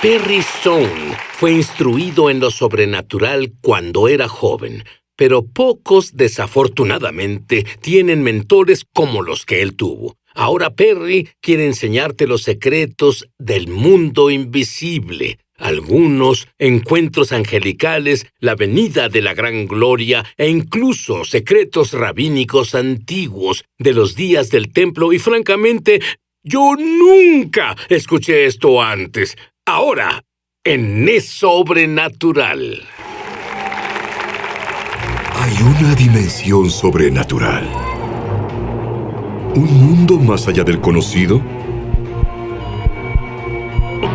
Perry Stone fue instruido en lo sobrenatural cuando era joven, pero pocos, desafortunadamente, tienen mentores como los que él tuvo. Ahora Perry quiere enseñarte los secretos del mundo invisible. Algunos encuentros angelicales, la venida de la gran gloria e incluso secretos rabínicos antiguos de los días del templo y francamente, yo nunca escuché esto antes. Ahora, en Es Sobrenatural. Hay una dimensión sobrenatural. ¿Un mundo más allá del conocido?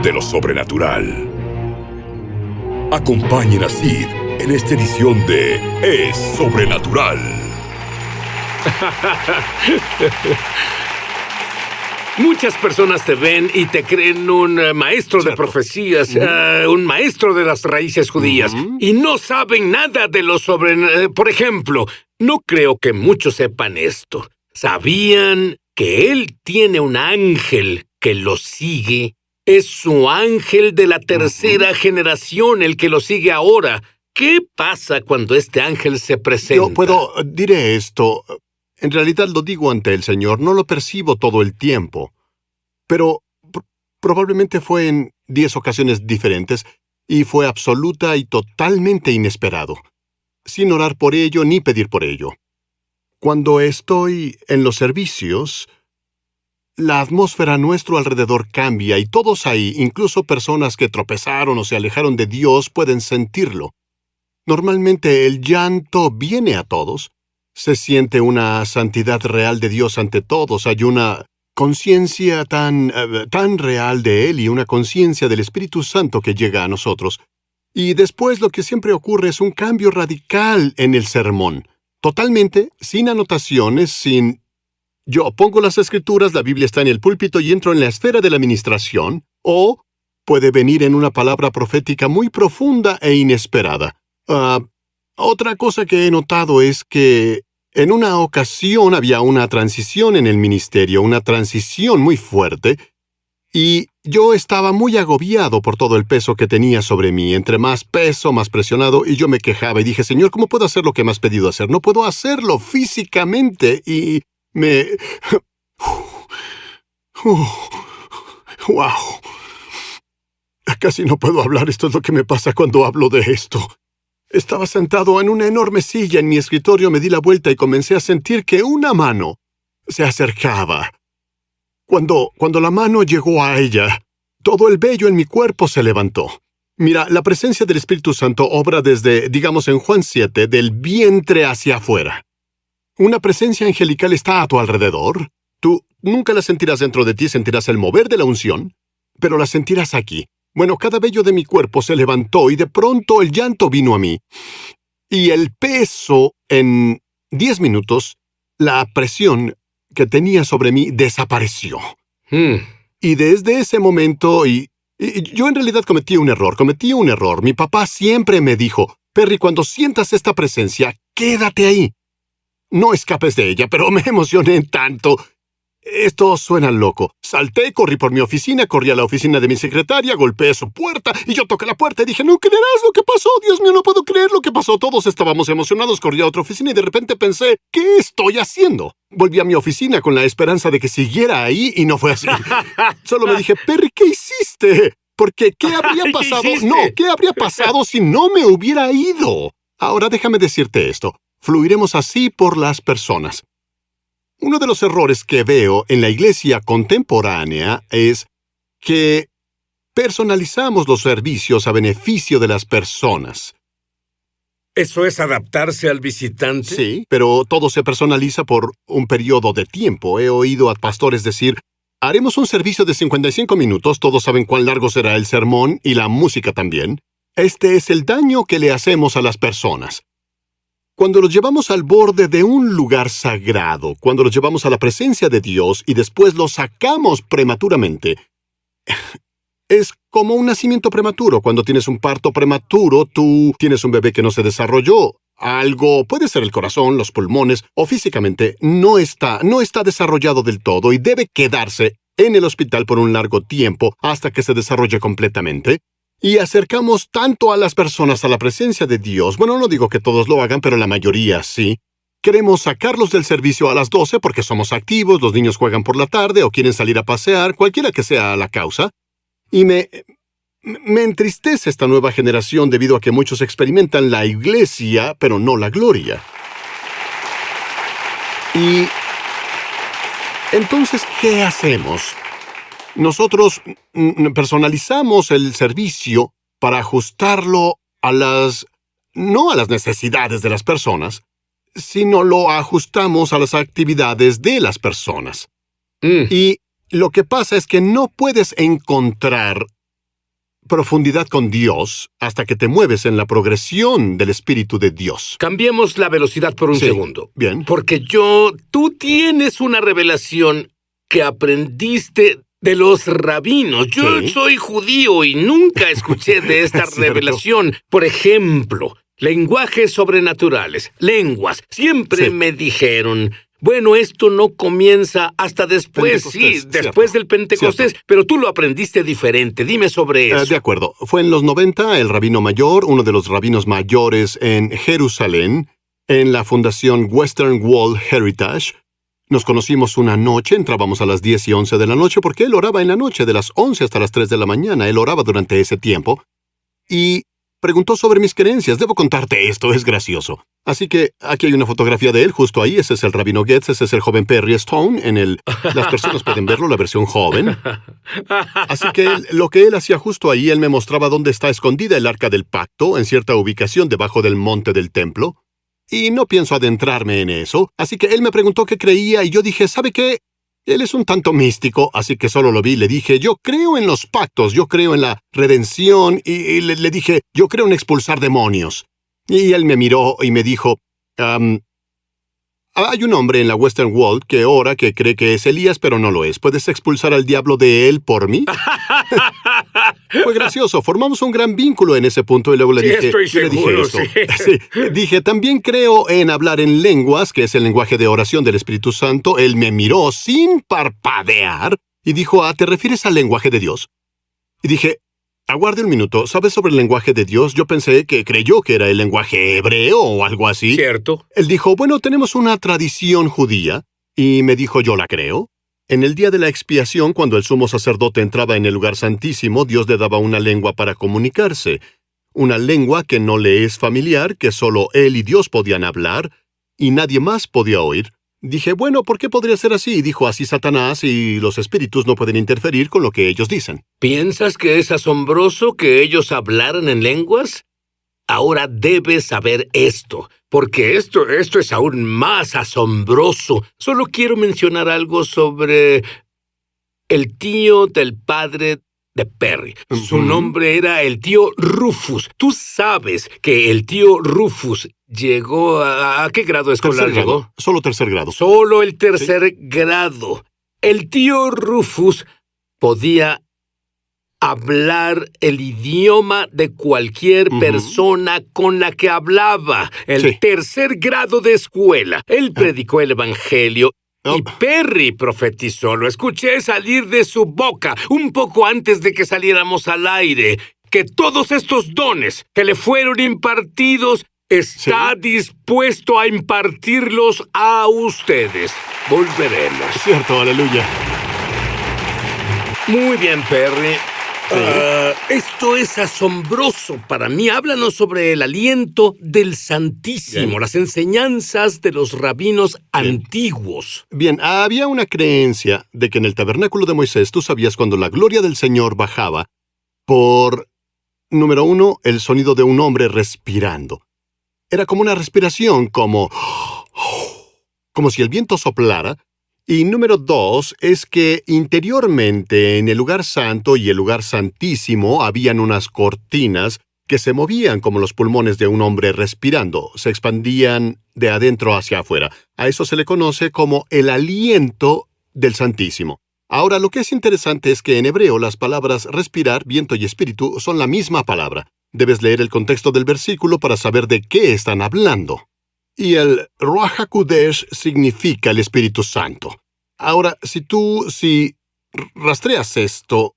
De lo sobrenatural. Acompañen a Sid en esta edición de Es Sobrenatural. Muchas personas te ven y te creen un maestro de profecías, un maestro de las raíces judías, y no saben nada de lo por ejemplo, no creo que muchos sepan esto. ¿Sabían que él tiene un ángel que lo sigue? Es su ángel de la tercera generación el que lo sigue ahora. ¿Qué pasa cuando este ángel se presenta? Diré esto. En realidad lo digo ante el Señor, no lo percibo todo el tiempo. Pero probablemente fue en 10 ocasiones diferentes y fue absoluta y totalmente inesperado, sin orar por ello ni pedir por ello. Cuando estoy en los servicios, la atmósfera a nuestro alrededor cambia y todos ahí, incluso personas que tropezaron o se alejaron de Dios, pueden sentirlo. Normalmente el llanto viene a todos. Se siente una santidad real de Dios ante todos. Hay una conciencia tan real de Él y una conciencia del Espíritu Santo que llega a nosotros. Y después lo que siempre ocurre es un cambio radical en el sermón. Totalmente, sin anotaciones, sin... Yo pongo las escrituras, la Biblia está en el púlpito y entro en la esfera de la administración, o puede venir en una palabra profética muy profunda e inesperada. Otra cosa que he notado es que en una ocasión había una transición en el ministerio, una transición muy fuerte, y yo estaba muy agobiado por todo el peso que tenía sobre mí. Entre más peso, más presionado, y yo me quejaba y dije, Señor, ¿cómo puedo hacer lo que me has pedido hacer? No puedo hacerlo físicamente, y ¡Wow! Casi no puedo hablar, esto es lo que me pasa cuando hablo de esto. Estaba sentado en una enorme silla en mi escritorio, me di la vuelta y comencé a sentir que una mano se acercaba. Cuando la mano llegó a ella, todo el vello en mi cuerpo se levantó. Mira, la presencia del Espíritu Santo obra desde, digamos en Juan 7, del vientre hacia afuera. Una presencia angelical está a tu alrededor. Tú nunca la sentirás dentro de ti, sentirás el mover de la unción, pero la sentirás aquí. Bueno, cada vello de mi cuerpo se levantó y de pronto el llanto vino a mí. Y el peso, en 10 minutos, la presión que tenía sobre mí desapareció. Y desde ese momento, y yo en realidad cometí un error. Mi papá siempre me dijo, Perry, cuando sientas esta presencia, quédate ahí. No escapes de ella, pero me emocioné tanto. Esto suena loco. Salté, corrí por mi oficina, corrí a la oficina de mi secretaria, golpeé su puerta, y yo toqué la puerta y dije, no creerás lo que pasó, Dios mío, no puedo creer lo que pasó. Todos estábamos emocionados, corrí a otra oficina y de repente pensé, ¿qué estoy haciendo? Volví a mi oficina con la esperanza de que siguiera ahí y no fue así. Solo me dije, Perry, ¿qué hiciste? Porque, ¿qué habría pasado? ¿Qué habría pasado si no me hubiera ido? Ahora déjame decirte esto. Fluiremos así por las personas. Uno de los errores que veo en la iglesia contemporánea es que personalizamos los servicios a beneficio de las personas. ¿Eso es adaptarse al visitante? Sí, pero todo se personaliza por un periodo de tiempo. He oído a pastores decir, haremos un servicio de 55 minutos, todos saben cuán largo será el sermón y la música también. Este es el daño que le hacemos a las personas. Cuando los llevamos al borde de un lugar sagrado, cuando los llevamos a la presencia de Dios y después los sacamos prematuramente, es como un nacimiento prematuro. Cuando tienes un parto prematuro, tú tienes un bebé que no se desarrolló. Algo, puede ser el corazón, los pulmones, o físicamente, no está desarrollado del todo y debe quedarse en el hospital por un largo tiempo hasta que se desarrolle completamente, y acercamos tanto a las personas a la presencia de Dios. Bueno, no digo que todos lo hagan, pero la mayoría sí. Queremos sacarlos del servicio a las 12 porque somos activos, los niños juegan por la tarde o quieren salir a pasear, cualquiera que sea la causa. Y me entristece esta nueva generación debido a que muchos experimentan la iglesia, pero no la gloria. Y entonces, ¿qué hacemos? Nosotros personalizamos el servicio para ajustarlo no a las necesidades de las personas, sino lo ajustamos a las actividades de las personas. Y lo que pasa es que no puedes encontrar profundidad con Dios hasta que te mueves en la progresión del Espíritu de Dios. Cambiemos la velocidad por un Sí, segundo. bien. Porque tú tienes una revelación que aprendiste de los rabinos. Yo Sí. soy judío y nunca escuché de esta Es cierto. revelación. Por ejemplo, lenguajes sobrenaturales, lenguas. Siempre Sí. me dijeron, bueno, esto no comienza hasta después, Pentecostés, sí, después cierto. del Pentecostés, Cierto. pero tú lo aprendiste diferente. Dime sobre eso. De acuerdo. Fue en los 90, el rabino mayor, uno de los rabinos mayores en Jerusalén, en la fundación Western Wall Heritage. Nos conocimos una noche, entrábamos a las 10 y 11 de la noche porque él oraba en la noche, de las 11 hasta las 3 de la mañana. Él oraba durante ese tiempo. Y preguntó sobre mis creencias. Debo contarte esto, es gracioso. Así que aquí hay una fotografía de él, justo ahí. Ese es el rabino Getz, ese es el joven Perry Stone. Las personas pueden verlo, la versión joven. Así que lo que él hacía justo ahí, él me mostraba dónde está escondida el Arca del Pacto, en cierta ubicación debajo del monte del templo. Y no pienso adentrarme en eso, así que él me preguntó qué creía y yo dije, ¿sabe qué? Él es un tanto místico, así que solo lo vi y le dije, yo creo en los pactos, yo creo en la redención, y le dije, yo creo en expulsar demonios. Y él me miró y me dijo, hay un hombre en la Western Wall que ora que cree que es Elías, pero no lo es. ¿Puedes expulsar al diablo de él por mí? Fue gracioso. Formamos un gran vínculo en ese punto y luego le Sí, dije... estoy yo le dije seguro, esto. sí. Sí. Dije, también creo en hablar en lenguas, que es el lenguaje de oración del Espíritu Santo. Él me miró sin parpadear y dijo, ¿te refieres al lenguaje de Dios? Y dije, aguarde un minuto. ¿Sabes sobre el lenguaje de Dios? Yo pensé que creyó que era el lenguaje hebreo o algo así. ¿Cierto? Él dijo, bueno, tenemos una tradición judía. Y me dijo, yo la creo. En el día de la expiación, cuando el sumo sacerdote entraba en el lugar santísimo, Dios le daba una lengua para comunicarse. Una lengua que no le es familiar, que solo él y Dios podían hablar, y nadie más podía oír. Dije, bueno, ¿por qué podría ser así? Dijo, así Satanás y los espíritus no pueden interferir con lo que ellos dicen. ¿Piensas que es asombroso que ellos hablaran en lenguas? Ahora debes saber esto, porque esto es aún más asombroso. Solo quiero mencionar algo sobre el tío del padre de Perry. Su nombre era el tío Rufus. Tú sabes que el tío Rufus llegó ¿a qué grado escolar Tercer grado. llegó? Solo tercer grado. Solo el tercer grado. El tío Rufus podía hablar el idioma de cualquier persona con la que hablaba. El Sí. tercer grado de escuela. Él predicó el evangelio. Y Perry profetizó. Lo escuché salir de su boca un poco antes de que saliéramos al aire. Que todos estos dones que le fueron impartidos está dispuesto a impartirlos a ustedes. Volveremos. Cierto, aleluya. Muy bien, Perry. Esto es asombroso para mí. Háblanos sobre el aliento del Santísimo, Bien. las enseñanzas de los rabinos antiguos. Bien, había una creencia de que en el tabernáculo de Moisés tú sabías cuando la gloria del Señor bajaba por, número 1, el sonido de un hombre respirando. Era como una respiración, como si el viento soplara. Y número 2 es que interiormente en el lugar santo y el lugar santísimo habían unas cortinas que se movían como los pulmones de un hombre respirando, se expandían de adentro hacia afuera. A eso se le conoce como el aliento del Santísimo. Ahora, lo que es interesante es que en hebreo las palabras respirar, viento y espíritu son la misma palabra. Debes leer el contexto del versículo para saber de qué están hablando. Y el Ruach HaKodesh significa el Espíritu Santo. Ahora, si rastreas esto,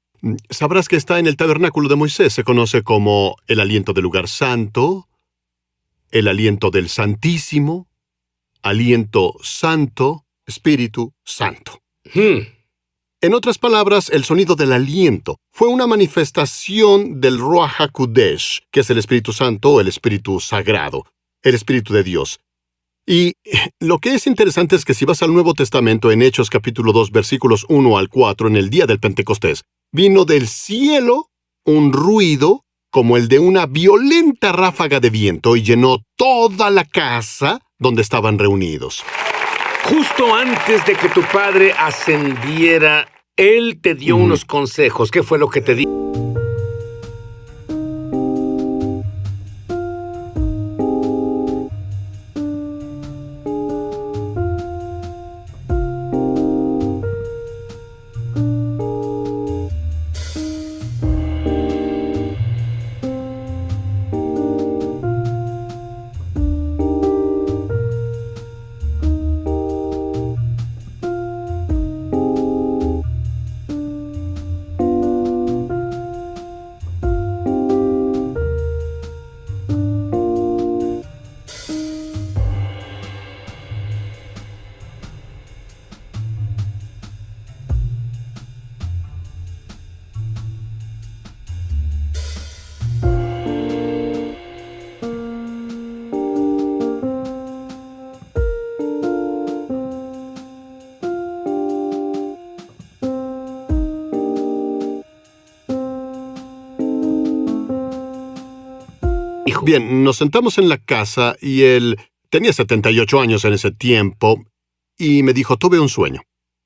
sabrás que está en el tabernáculo de Moisés. Se conoce como el aliento del lugar santo, el aliento del Santísimo, aliento santo, Espíritu Santo. En otras palabras, el sonido del aliento fue una manifestación del Ruach HaKodesh, que es el Espíritu Santo o el Espíritu Sagrado, el Espíritu de Dios. Y lo que es interesante es que si vas al Nuevo Testamento, en Hechos capítulo 2, versículos 1 al 4, en el día del Pentecostés, vino del cielo un ruido como el de una violenta ráfaga de viento y llenó toda la casa donde estaban reunidos. Justo antes de que tu padre ascendiera, él te dio unos consejos. ¿Qué fue lo que te dijo? Bien, nos sentamos en la casa y él tenía 78 años en ese tiempo y me dijo, tuve un sueño.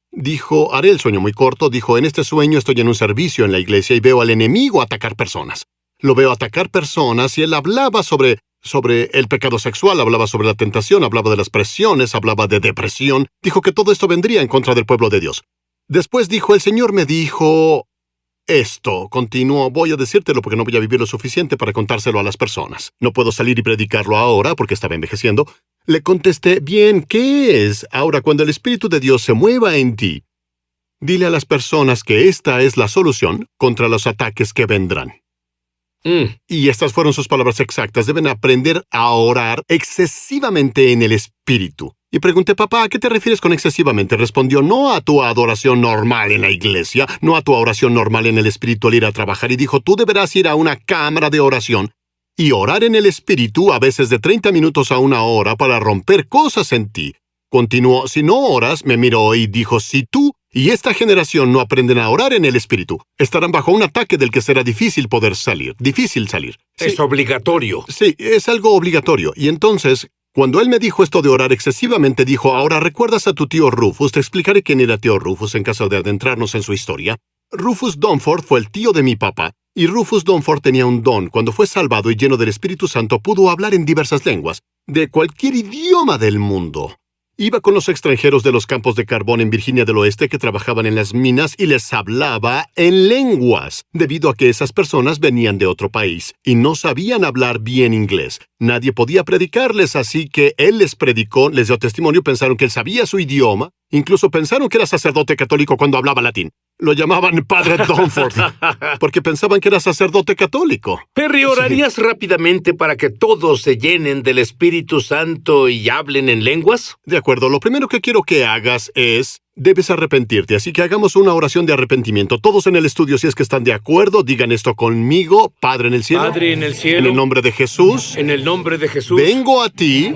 Dijo, haré el sueño muy corto. Dijo, en este sueño estoy en un servicio en la iglesia y veo al enemigo atacar personas. Lo veo atacar personas y él hablaba sobre el pecado sexual, hablaba sobre la tentación, hablaba de las presiones, hablaba de depresión. Dijo que todo esto vendría en contra del pueblo de Dios. Después dijo, el Señor me dijo esto. Continuó, voy a decírtelo porque no voy a vivir lo suficiente para contárselo a las personas. No puedo salir y predicarlo ahora porque estaba envejeciendo. Le contesté, bien, ¿qué es? Ahora, cuando el Espíritu de Dios se mueva en ti, dile a las personas que esta es la solución contra los ataques que vendrán. Y estas fueron sus palabras exactas. Deben aprender a orar excesivamente en el Espíritu. Y pregunté, papá, ¿a qué te refieres con excesivamente? Respondió, no a tu adoración normal en la iglesia, no a tu oración normal en el Espíritu al ir a trabajar. Y dijo, tú deberás ir a una cámara de oración y orar en el Espíritu a veces de 30 minutos a 1 hora para romper cosas en ti. Continuó, si no oras, me miró y dijo, si tú y esta generación no aprenden a orar en el Espíritu, estarán bajo un ataque del que será difícil poder salir. Difícil salir. Sí, es obligatorio. Sí, es algo obligatorio. Y entonces, cuando él me dijo esto de orar excesivamente, dijo, ahora recuerdas a tu tío Rufus. Te explicaré quién era tío Rufus en caso de adentrarnos en su historia. Rufus Dunford fue el tío de mi papá, y Rufus Dunford tenía un don. Cuando fue salvado y lleno del Espíritu Santo, pudo hablar en diversas lenguas, de cualquier idioma del mundo. Iba con los extranjeros de los campos de carbón en Virginia del Oeste que trabajaban en las minas y les hablaba en lenguas, debido a que esas personas venían de otro país y no sabían hablar bien inglés. Nadie podía predicarles, así que él les predicó, les dio testimonio, pensaron que él sabía su idioma, incluso pensaron que era sacerdote católico cuando hablaba latín. Lo llamaban Padre Dunford, porque pensaban que era sacerdote católico. Perry, ¿orarías rápidamente para que todos se llenen del Espíritu Santo y hablen en lenguas? De acuerdo, lo primero que quiero que hagas es, debes arrepentirte, así que hagamos una oración de arrepentimiento. Todos en el estudio, si es que están de acuerdo, digan esto conmigo. Padre en el cielo. Padre en el cielo. En el nombre de Jesús. En el nombre de Jesús. Vengo a ti.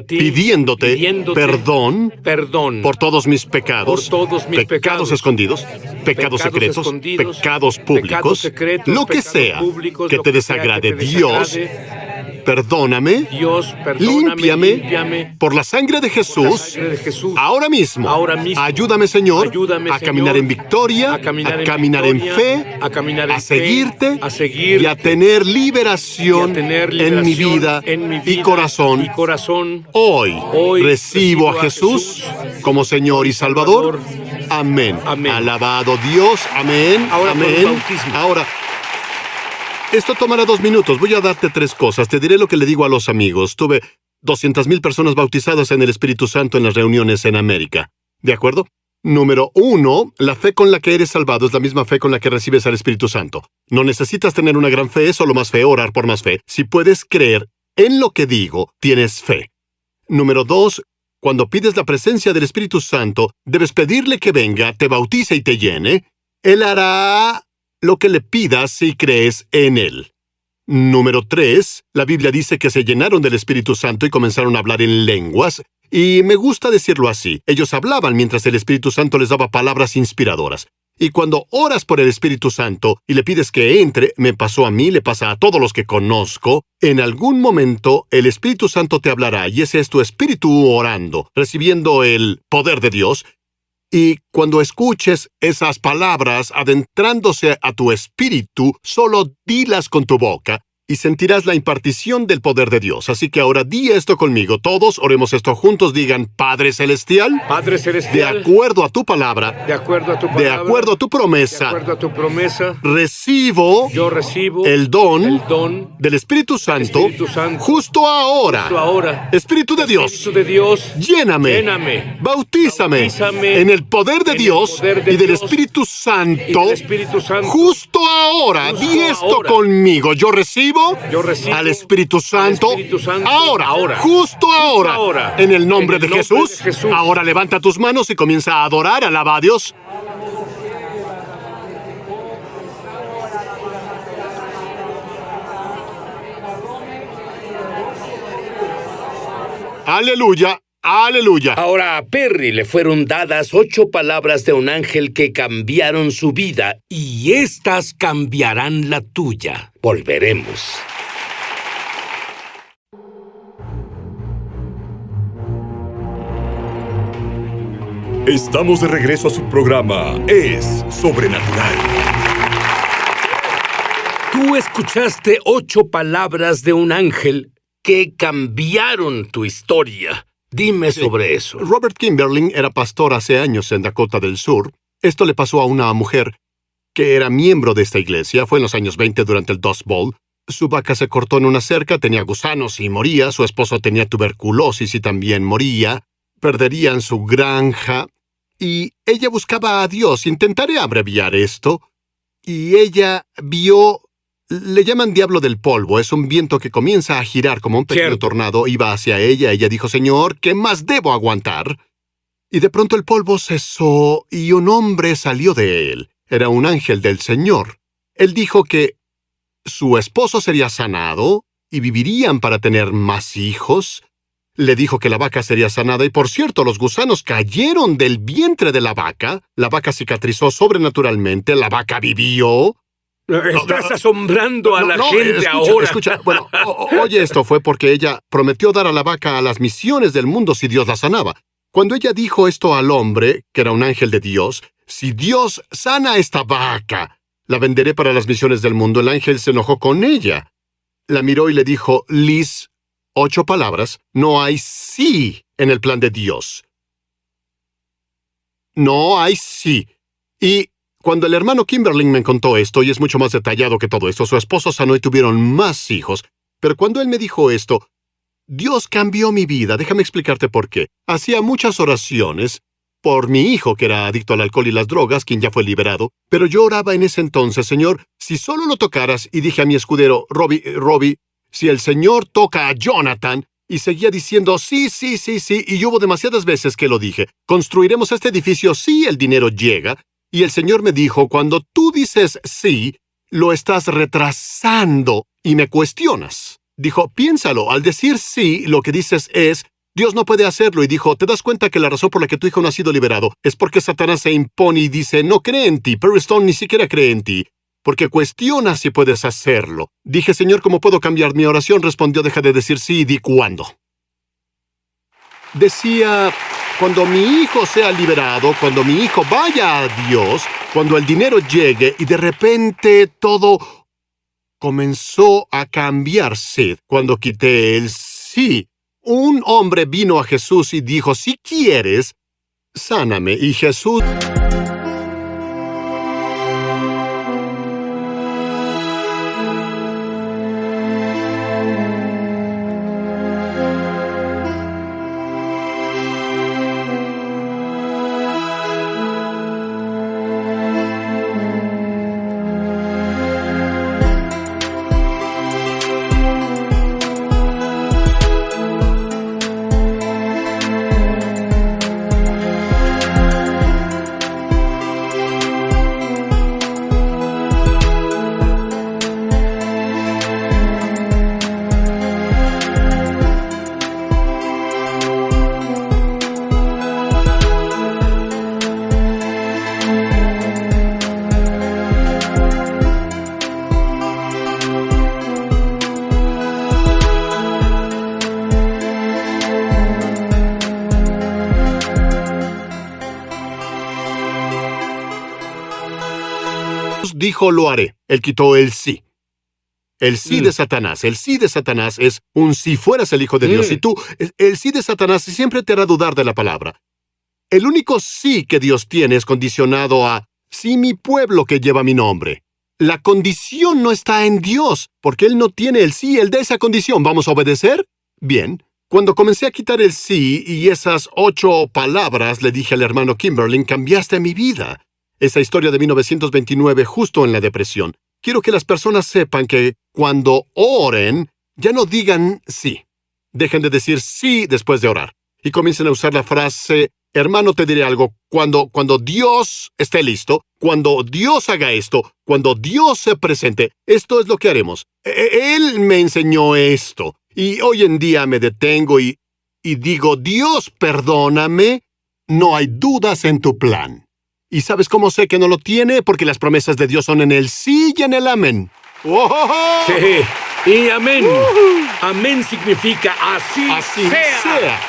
Pidiéndote perdón. Por todos mis pecados. Por todos mis pecados escondidos. Pecados secretos. Pecados públicos. Lo que sea que te desagrade. Dios, perdóname, límpiame por la sangre de Jesús, ahora mismo. Ayúdame, Señor, a caminar en victoria, a caminar en fe, a seguirte y a tener liberación en mi vida y corazón. Hoy recibo a Jesús como Señor y Salvador. Amén. Alabado Dios. Amén. Amén. Ahora, esto tomará 2 minutos. Voy a darte 3 cosas. Te diré lo que le digo a los amigos. Tuve 200,000 personas bautizadas en el Espíritu Santo en las reuniones en América. ¿De acuerdo? Número 1, la fe con la que eres salvado es la misma fe con la que recibes al Espíritu Santo. No necesitas tener una gran fe, solo más fe, orar por más fe. Si puedes creer en lo que digo, tienes fe. Número 2, cuando pides la presencia del Espíritu Santo, debes pedirle que venga, te bautice y te llene. Él hará lo que le pidas si crees en Él. Número 3, la Biblia dice que se llenaron del Espíritu Santo y comenzaron a hablar en lenguas. Y me gusta decirlo así. Ellos hablaban mientras el Espíritu Santo les daba palabras inspiradoras. Y cuando oras por el Espíritu Santo y le pides que entre, me pasó a mí, le pasa a todos los que conozco, en algún momento el Espíritu Santo te hablará y ese es tu espíritu orando, recibiendo el poder de Dios. Y cuando escuches esas palabras adentrándose a tu espíritu, solo dilas con tu boca y sentirás la impartición del poder de Dios. Así que ahora di esto conmigo. Todos oremos esto juntos. Digan, Padre Celestial, Padre Celestial, de acuerdo a tu palabra, de acuerdo a tu palabra, de acuerdo a tu promesa, de acuerdo a tu promesa, yo recibo el don del Espíritu Santo, Espíritu Santo justo ahora. justo ahora. Espíritu de Dios, Espíritu de Dios, lléname, bautízame en el poder de en el Dios poder de y del Dios Espíritu y Santo, del Espíritu Santo. justo ahora. Justo Di esto ahora. conmigo. Yo recibo al al Espíritu Santo, Espíritu Santo ahora, justo ahora, ahora. en el nombre En el de nombre Jesús. de Jesús. Ahora levanta tus manos y comienza a adorar, alaba a Dios. Aleluya, aleluya. Ahora a Perry le fueron dadas 8 palabras de un ángel que cambiaron su vida, y estas cambiarán la tuya. Volveremos. Estamos de regreso a su programa Es Sobrenatural. Tú escuchaste 8 palabras de un ángel que cambiaron tu historia. Dime sobre eso. Robert Kimberling era pastor hace años en Dakota del Sur. Esto le pasó a una mujer que era miembro de esta iglesia. Fue en los años 20 durante el Dust Bowl. Su vaca se cortó en una cerca, tenía gusanos y moría. Su esposo tenía tuberculosis y también moría. Perderían su granja. Y ella buscaba a Dios. Intentaré abreviar esto. Y ella vio... Le llaman diablo del polvo. Es un viento que comienza a girar como un pequeño Cierto. tornado. Iba hacia ella. Ella dijo, Señor, ¿qué más debo aguantar? Y de pronto el polvo cesó y un hombre salió de él. Era un ángel del Señor. Él dijo que su esposo sería sanado y vivirían para tener más hijos. Le dijo que la vaca sería sanada y, por cierto, los gusanos cayeron del vientre de la vaca. La vaca cicatrizó sobrenaturalmente. La vaca vivió. Estás asombrando a la gente escucha, ahora. Escucha, bueno, oye, esto fue porque ella prometió dar a la vaca a las misiones del mundo si Dios la sanaba. Cuando ella dijo esto al hombre, que era un ángel de Dios, si Dios sana esta vaca, la venderé para las misiones del mundo, el ángel se enojó con ella. La miró y le dijo, Liz, 8 palabras, no hay sí en el plan de Dios. No hay sí. Y cuando el hermano Kimberling me contó esto, y es mucho más detallado que todo esto, su esposo sanó y tuvieron más hijos. Pero cuando él me dijo esto, Dios cambió mi vida. Déjame explicarte por qué. Hacía muchas oraciones por mi hijo, que era adicto al alcohol y las drogas, quien ya fue liberado. Pero yo oraba en ese entonces, Señor, si solo lo tocaras, y dije a mi escudero, Robbie, si el Señor toca a Jonathan, y seguía diciendo, sí, y hubo demasiadas veces que lo dije, construiremos este edificio si el dinero llega. Y el Señor me dijo, cuando tú dices sí, lo estás retrasando y me cuestionas. Dijo, piénsalo, al decir sí, lo que dices es, Dios no puede hacerlo. Y dijo, ¿te das cuenta que la razón por la que tu hijo no ha sido liberado es porque Satanás se impone y dice, no cree en ti? Perry Stone ni siquiera cree en ti, porque cuestiona si puedes hacerlo. Dije, Señor, ¿cómo puedo cambiar mi oración? Respondió, deja de decir sí y di cuándo. Decía, cuando mi hijo sea liberado, cuando mi hijo vaya a Dios, cuando el dinero llegue, y de repente todo comenzó a cambiarse cuando quité el sí. Un hombre vino a Jesús y dijo, si quieres, sáname. Y Jesús... dijo lo haré. Él quitó el sí. El sí de Satanás. El sí de Satanás es un si fueras el Hijo de Dios. Y tú, el sí de Satanás siempre te hará dudar de la palabra. El único sí que Dios tiene es condicionado a sí mi pueblo que lleva mi nombre. La condición no está en Dios, porque Él no tiene el sí, Él da esa condición. ¿Vamos a obedecer? Bien. Cuando comencé a quitar el sí y esas 8 palabras, le dije al hermano Kimberlin, cambiaste mi vida. Esa historia de 1929, justo en la depresión. Quiero que las personas sepan que cuando oren, ya no digan sí. Dejen de decir sí después de orar. Y comiencen a usar la frase, hermano, te diré algo, cuando Dios esté listo, cuando Dios haga esto, cuando Dios se presente, esto es lo que haremos. Él me enseñó esto. Y hoy en día me detengo y digo, Dios, perdóname, no hay dudas en tu plan. ¿Y sabes cómo sé que no lo tiene? Porque las promesas de Dios son en el sí y en el amén. ¡Oh! Sí, y amén. Amén significa así sea.